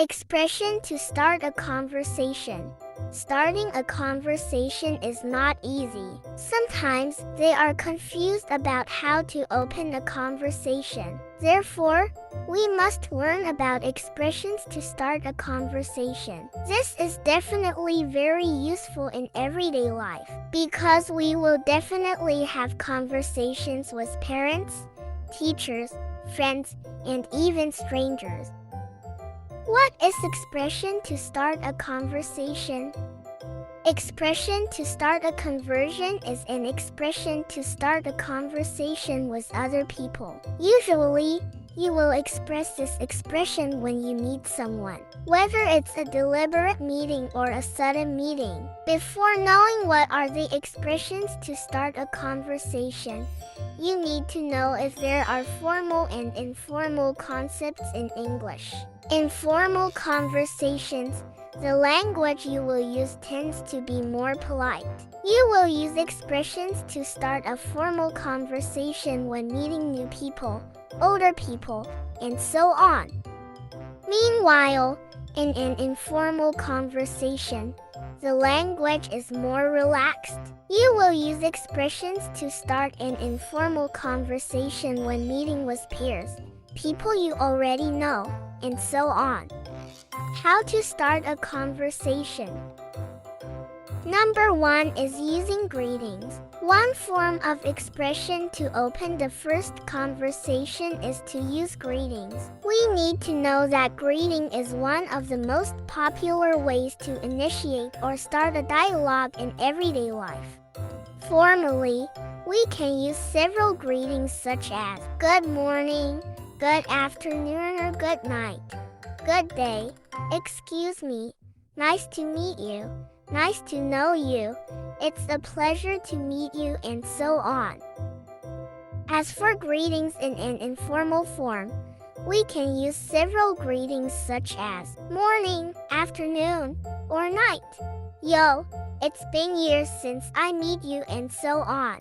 Expression to start a conversation. Starting a conversation is not easy. Sometimes they are confused about how to open a conversation. Therefore, we must learn about expressions to start a conversation. This is definitely very useful in everyday life because we will definitely have conversations with parents, teachers, friends, and even strangers. What is expression to start a conversation? Expression to start a conversation is an expression to start a conversation with other people. Usually, you will express this expression when you meet someone, whether it's a deliberate meeting or a sudden meeting. Before knowing what are the expressions to start a conversation, you need to know if there are formal and informal concepts in English. In formal conversations, the language you will use tends to be more polite. You will use expressions to start a formal conversation when meeting new people, older people, and so on. Meanwhile, in an informal conversation, the language is more relaxed. You will use expressions to start an informal conversation when meeting with peers, people you already know, and so on. How to start a conversation. Number 1 is using greetings. One form of expression to open the first conversation is to use greetings. We need to know that greeting is one of the most popular ways to initiate or start a dialogue in everyday life. Formally, we can use several greetings such as good morning, good afternoon or good night, good day, excuse me, nice to meet you, nice to know you, it's a pleasure to meet you, and so on. As for greetings in an informal form, we can use several greetings such as morning, afternoon, or night. Yo, it's been years since I meet you, and so on.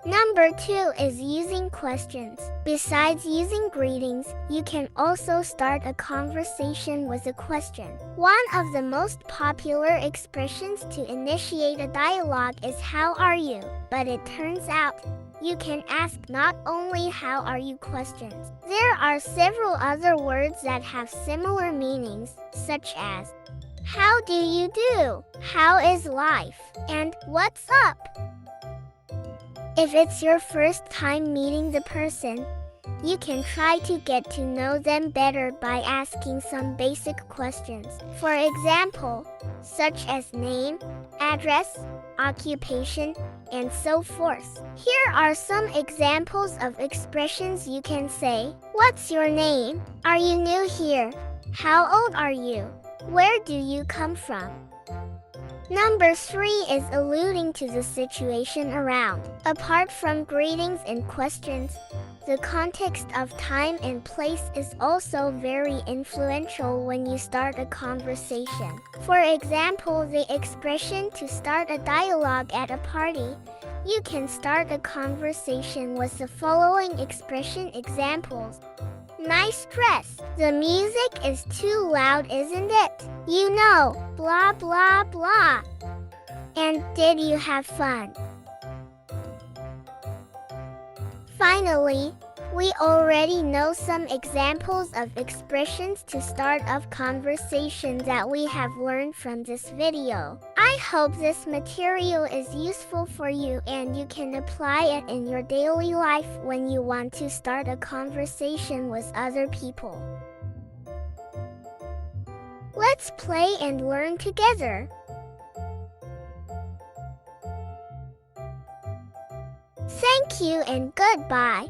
Number 2 is using questions. Besides using greetings, you can also start a conversation with a question. One of the most popular expressions to initiate a dialogue is how are you? But it turns out, you can ask not only how are you questions. There are several other words that have similar meanings, such as how do you do? How is life? And what's up? If it's your first time meeting the person, you can try to get to know them better by asking some basic questions. For example, such as name, address, occupation, and so forth. Here are some examples of expressions you can say. What's your name? Are you new here? How old are you? Where do you come from? Number 3 is alluding to the situation around. Apart from greetings and questions, the context of time and place is also very influential when you start a conversation. For example, the expression to start a dialogue at a party, you can start a conversation with the following expression examples. Nice dress. The music is too loud, isn't it? You know, blah blah blah. And did you have fun? Finally, we already know some examples of expressions to start a conversation that we have learned from this video. I hope this material is useful for you and you can apply it in your daily life when you want to start a conversation with other people. Let's play and learn together. Thank you and goodbye.